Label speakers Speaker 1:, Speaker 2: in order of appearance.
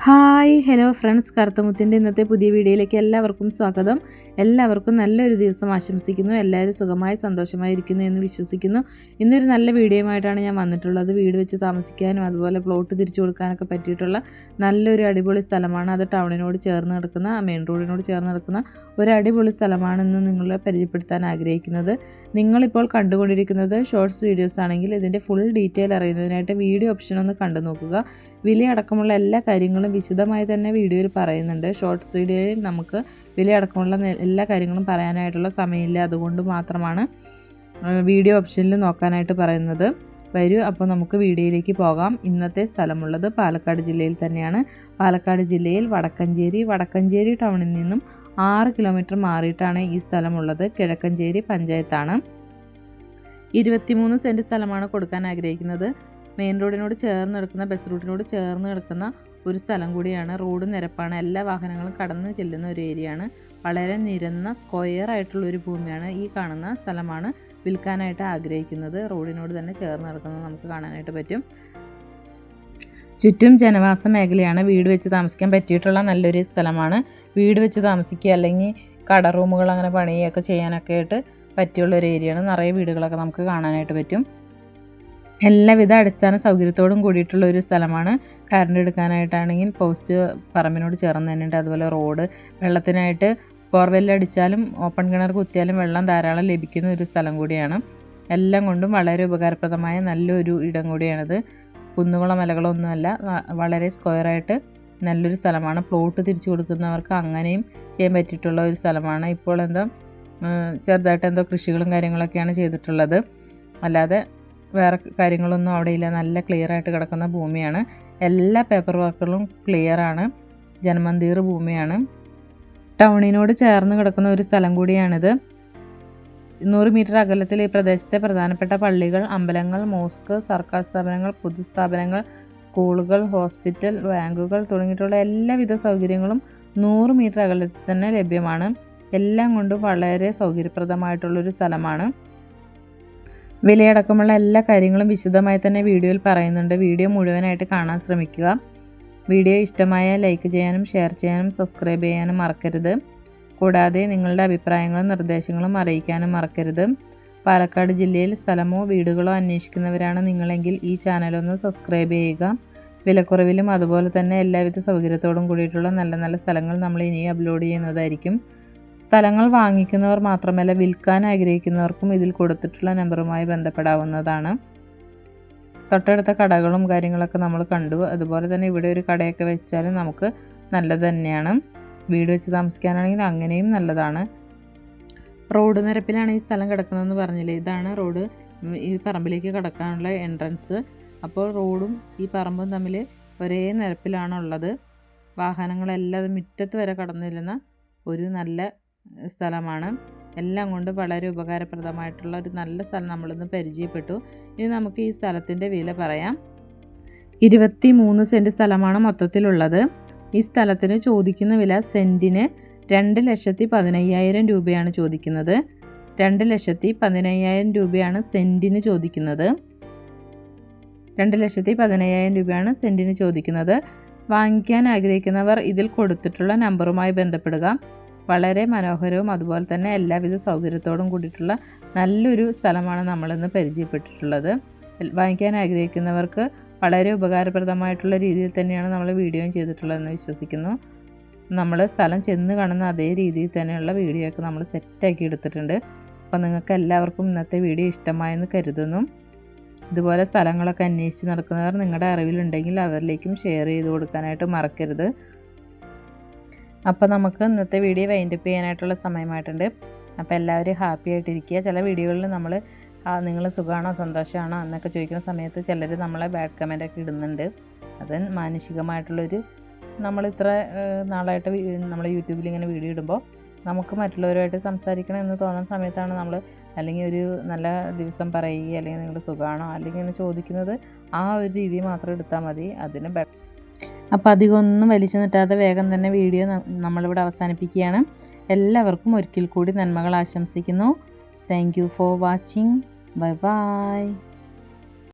Speaker 1: Hi hello friends, കറുത്തമുത്തിൻ്റെ ഇന്നത്തെ പുതിയ വീഡിയോയിലേക്ക് എല്ലാവർക്കും സ്വാഗതം. എല്ലാവർക്കും നല്ലൊരു ദിവസം ആശംസിക്കുന്നു. എല്ലാവരും സുഖമായി സന്തോഷമായിരിക്കുന്നു എന്ന് വിശ്വസിക്കുന്നു. ഇന്നൊരു നല്ല വീഡിയോയുമായിട്ടാണ് ഞാൻ വന്നിട്ടുള്ളത്. വീട് വെച്ച് താമസിക്കാനും അതുപോലെ പ്ലോട്ട് തിരിച്ചു കൊടുക്കാനൊക്കെ പറ്റിയിട്ടുള്ള നല്ലൊരു അടിപൊളി സ്ഥലമാണ്. അത് ടൗണിനോട് ചേർന്ന് കിടക്കുന്ന, മെയിൻ റോഡിനോട് ചേർന്ന് കിടക്കുന്ന ഒരു അടിപൊളി സ്ഥലമാണെന്ന് നിങ്ങളെ പരിചയപ്പെടുത്താൻ ആഗ്രഹിക്കുന്നത്. നിങ്ങളിപ്പോൾ കണ്ടുകൊണ്ടിരിക്കുന്നത് ഷോർട്സ് വീഡിയോസ് ആണെങ്കിൽ ഇതിൻ്റെ ഫുൾ ഡീറ്റെയിൽ അറിയുന്നതിനായിട്ട് വീഡിയോ ഓപ്ഷൻ ഒന്ന് കണ്ടു നോക്കുക. വിലയടക്കമുള്ള എല്ലാ കാര്യങ്ങളും വിശദമായി തന്നെ വീഡിയോയിൽ പറയുന്നുണ്ട്. ഷോർട്സ് വീഡിയോയിൽ നമുക്ക് വിലയടക്കമുള്ള എല്ലാ കാര്യങ്ങളും പറയാനായിട്ടുള്ള സമയമില്ല. അതുകൊണ്ട് മാത്രമാണ് വീഡിയോ ഓപ്ഷനിൽ നോക്കാനായിട്ട് പറയുന്നത്. വരൂ, അപ്പോൾ നമുക്ക് വീഡിയോയിലേക്ക് പോകാം. ഇന്നത്തെ സ്ഥലമുള്ളത് പാലക്കാട് ജില്ലയിൽ തന്നെയാണ്. പാലക്കാട് ജില്ലയിൽ വടക്കഞ്ചേരി ടൗണിൽ നിന്നും 6 കിലോമീറ്റർ മാറിയിട്ടാണ് ഈ സ്ഥലമുള്ളത്. കിഴക്കഞ്ചേരി പഞ്ചായത്താണ്. 23 സെൻറ്റ് സ്ഥലമാണ് കൊടുക്കാൻ ആഗ്രഹിക്കുന്നത്. മെയിൻ റോഡിനോട് ചേർന്ന് കിടക്കുന്ന, ബസ് റൂട്ടിനോട് ചേർന്ന് കിടക്കുന്ന ഒരു സ്ഥലം കൂടിയാണ്. റോഡ് നിരപ്പാണ്, എല്ലാ വാഹനങ്ങളും കടന്ന് ചെല്ലുന്ന ഒരു ഏരിയയാണ്. വളരെ നിരന്ന സ്ക്വയർ ആയിട്ടുള്ള ഒരു ഭൂമിയാണ്. ഈ കാണുന്ന സ്ഥലമാണ് വിൽക്കാനായിട്ട് ആഗ്രഹിക്കുന്നത്. റോഡിനോട് തന്നെ ചേർന്ന് കിടക്കുന്നത് നമുക്ക് കാണാനായിട്ട് പറ്റും. ചുറ്റും ജനവാസ മേഖലയാണ്. വീട് വെച്ച് താമസിക്കാൻ പറ്റിയിട്ടുള്ള നല്ലൊരു സ്ഥലമാണ്. വീട് വെച്ച് താമസിക്കുക അല്ലെങ്കിൽ കട റൂമുകൾ അങ്ങനെ പണിയൊക്കെ ചെയ്യാനൊക്കെ ആയിട്ട് പറ്റിയുള്ളൊരു ഏരിയയാണ്. നിറയെ വീടുകളൊക്കെ നമുക്ക് കാണാനായിട്ട് പറ്റും. എല്ലാവിധ അടിസ്ഥാന സൗകര്യത്തോടും കൂടിയിട്ടുള്ള ഒരു സ്ഥലമാണ്. കറണ്ട് എടുക്കാനായിട്ടാണെങ്കിൽ പോസ്റ്റ് പറമ്പിനോട് ചേർന്ന് തന്നെയുണ്ട്. അതുപോലെ റോഡ്, വെള്ളത്തിനായിട്ട് ബോർവെല്ലടിച്ചാലും ഓപ്പൺ കിണർ കുത്തിയാലും വെള്ളം ധാരാളം ലഭിക്കുന്ന ഒരു സ്ഥലം കൂടിയാണ്. എല്ലാം കൊണ്ടും വളരെ ഉപകാരപ്രദമായ നല്ലൊരു ഇടം കൂടിയാണിത്. കുന്നുകളോ മലകളോ ഒന്നുമല്ല, വളരെ സ്ക്വയറായിട്ട് നല്ലൊരു സ്ഥലമാണ്. പ്ലോട്ട് തിരിച്ചു കൊടുക്കുന്നവർക്ക് അങ്ങനെയും ചെയ്യാൻ പറ്റിയിട്ടുള്ള ഒരു സ്ഥലമാണ്. ഇപ്പോൾ ചെറുതായിട്ട് കൃഷികളും കാര്യങ്ങളൊക്കെയാണ് ചെയ്തിട്ടുള്ളത്. അല്ലാതെ വേറെ കാര്യങ്ങളൊന്നും അവിടെ ഇല്ല. നല്ല ക്ലിയർ ആയിട്ട് കിടക്കുന്ന ഭൂമിയാണ്. എല്ലാ പേപ്പർ വർക്കുകളും ക്ലിയറാണ്. ജനമന്ദിർ ഭൂമിയാണ്. ടൗണിനോട് ചേർന്ന് കിടക്കുന്ന ഒരു സ്ഥലം കൂടിയാണിത്. 100 മീറ്റർ അകലത്തിൽ ഈ പ്രദേശത്തെ പ്രധാനപ്പെട്ട പള്ളികൾ, അമ്പലങ്ങൾ, മോസ്ക്, സർക്കാർ സ്ഥാപനങ്ങൾ, പൊതുസ്ഥാപനങ്ങൾ, സ്കൂളുകൾ, ഹോസ്പിറ്റൽ, ബാങ്കുകൾ തുടങ്ങിയിട്ടുള്ള എല്ലാവിധ സൗകര്യങ്ങളും 100 മീറ്റർ അകലത്തിൽ തന്നെ ലഭ്യമാണ്. എല്ലാം കൊണ്ടും വളരെ സൗകര്യപ്രദമായിട്ടുള്ളൊരു സ്ഥലമാണ്. വിലയടക്കമുള്ള എല്ലാ കാര്യങ്ങളും വിശദമായി തന്നെ വീഡിയോയിൽ പറയുന്നുണ്ട്. വീഡിയോ മുഴുവനായിട്ട് കാണാൻ ശ്രമിക്കുക. വീഡിയോ ഇഷ്ടമായ ലൈക്ക് ചെയ്യാനും ഷെയർ ചെയ്യാനും സബ്സ്ക്രൈബ് ചെയ്യാനും മറക്കരുത്. കൂടാതെ നിങ്ങളുടെ അഭിപ്രായങ്ങളും നിർദ്ദേശങ്ങളും അറിയിക്കാനും മറക്കരുത്. പാലക്കാട് ജില്ലയിൽ സ്ഥലമോ വീടുകളോ അന്വേഷിക്കുന്നവരാണ് നിങ്ങളെങ്കിൽ ഈ ചാനലൊന്ന് സബ്സ്ക്രൈബ് ചെയ്യുക. വിലക്കുറവിലും അതുപോലെ തന്നെ എല്ലാവിധ സൗകര്യത്തോടും കൂടിയിട്ടുള്ള നല്ല നല്ല സ്ഥലങ്ങൾ നമ്മൾ ഇനി അപ്ലോഡ് ചെയ്യുന്നതായിരിക്കും. സ്ഥലങ്ങൾ വാങ്ങിക്കുന്നവർ മാത്രമല്ല, വിൽക്കാൻ ആഗ്രഹിക്കുന്നവർക്കും ഇതിൽ കൊടുത്തിട്ടുള്ള നമ്പറുമായി ബന്ധപ്പെടാവുന്നതാണ്. തൊട്ടടുത്ത കടകളും കാര്യങ്ങളൊക്കെ നമ്മൾ കണ്ടു. അതുപോലെ തന്നെ ഇവിടെ ഒരു കടയൊക്കെ വെച്ചാലും നമുക്ക് നല്ലത് തന്നെയാണ്. വീട് വെച്ച് താമസിക്കാനാണെങ്കിൽ അങ്ങനെയും നല്ലതാണ്. റോഡ് നിരപ്പിലാണ് ഈ സ്ഥലം കിടക്കുന്നതെന്ന് പറഞ്ഞില്ലേ. ഇതാണ് റോഡ്, ഈ പറമ്പിലേക്ക് കിടക്കാനുള്ള എൻട്രൻസ്. അപ്പോൾ റോഡും ഈ പറമ്പും തമ്മിൽ ഒരേ നിരപ്പിലാണുള്ളത്. വാഹനങ്ങളെല്ലാം മുറ്റത്ത് വരെ കടന്നിരുന്ന ഒരു നല്ല സ്ഥലമാണ്. എല്ലാം കൊണ്ട് വളരെ ഉപകാരപ്രദമായിട്ടുള്ള ഒരു നല്ല സ്ഥലം നമ്മളിന്ന് പരിചയപ്പെട്ടു. ഇനി നമുക്ക് ഈ സ്ഥലത്തിൻ്റെ വില പറയാം. 23 സെൻറ്റ് സ്ഥലമാണ് മൊത്തത്തിലുള്ളത്. ഈ സ്ഥലത്തിന് ചോദിക്കുന്ന വില സെൻറ്റിന് 2,15,000 രൂപയാണ് ചോദിക്കുന്നത്. 2,15,000 രൂപയാണ് സെൻറ്റിന് ചോദിക്കുന്നത്. 2,15,000 രൂപയാണ് സെൻറ്റിന് ചോദിക്കുന്നത്. വാങ്ങിക്കാൻ ആഗ്രഹിക്കുന്നവർ ഇതിൽ കൊടുത്തിട്ടുള്ള നമ്പറുമായി ബന്ധപ്പെടുക. വളരെ മനോഹരവും അതുപോലെ തന്നെ എല്ലാവിധ സൗകര്യത്തോടും കൂടിയിട്ടുള്ള നല്ലൊരു സ്ഥലമാണ് നമ്മളിന്ന് പരിചയപ്പെട്ടിട്ടുള്ളത്. വാങ്ങിക്കാൻ ആഗ്രഹിക്കുന്നവർക്ക് വളരെ ഉപകാരപ്രദമായിട്ടുള്ള രീതിയിൽ തന്നെയാണ് നമ്മൾ വീഡിയോയും ചെയ്തിട്ടുള്ളതെന്ന് വിശ്വസിക്കുന്നു. നമ്മൾ സ്ഥലം ചെന്ന് കാണുന്ന അതേ രീതിയിൽ തന്നെയുള്ള വീഡിയോ ഒക്കെ നമ്മൾ സെറ്റാക്കി എടുത്തിട്ടുണ്ട്. അപ്പോൾ നിങ്ങൾക്ക് എല്ലാവർക്കും ഇന്നത്തെ വീഡിയോ ഇഷ്ടമായെന്ന് കരുതുന്നു. ഇതുപോലെ സ്ഥലങ്ങളൊക്കെ അന്വേഷിച്ച് നടക്കുന്നവർ നിങ്ങളുടെ അറിവിലുണ്ടെങ്കിൽ അവരിലേക്കും ഷെയർ ചെയ്ത് കൊടുക്കാനായിട്ട് മറക്കരുത്. അപ്പോൾ നമുക്ക് ഇന്നത്തെ വീഡിയോ വൈൻഡപ്പ് ചെയ്യാനായിട്ടുള്ള സമയമായിട്ടുണ്ട്. അപ്പോൾ എല്ലാവരും ഹാപ്പി ആയിട്ടിരിക്കുക. ചില വീഡിയോകളിൽ നമ്മൾ നിങ്ങൾ സുഖമാണോ സന്തോഷമാണോ എന്നൊക്കെ ചോദിക്കുന്ന സമയത്ത് ചിലർ നമ്മളെ ബാഡ് കമൻ്റൊക്കെ ഇടുന്നുണ്ട്. അത് മാനുഷികമായിട്ടുള്ളൊരു, നമ്മളിത്ര നാളായിട്ട് നമ്മൾ യൂട്യൂബിൽ ഇങ്ങനെ വീഡിയോ ഇടുമ്പോൾ നമുക്ക് മറ്റുള്ളവരുമായിട്ട് സംസാരിക്കണം എന്ന് തോന്നുന്ന സമയത്താണ് നമ്മൾ അല്ലെങ്കിൽ ഒരു നല്ല ദിവസം പറയുക, അല്ലെങ്കിൽ നിങ്ങൾ സുഖമാണോ അല്ലെങ്കിൽ ഇങ്ങനെ ചോദിക്കുന്നത്, ആ ഒരു രീതി മാത്രം എടുത്താൽ മതി. അതിന് അപ്പോൾ അധികമൊന്നും വലിച്ചു നീട്ടാതെ വേഗം തന്നെ വീഡിയോ നമ്മളിവിടെ അവസാനിപ്പിക്കുകയാണ്. എല്ലാവർക്കും ഒരിക്കൽ കൂടി നന്മകൾ ആശംസിക്കുന്നു. Thank you for watching. Bye bye.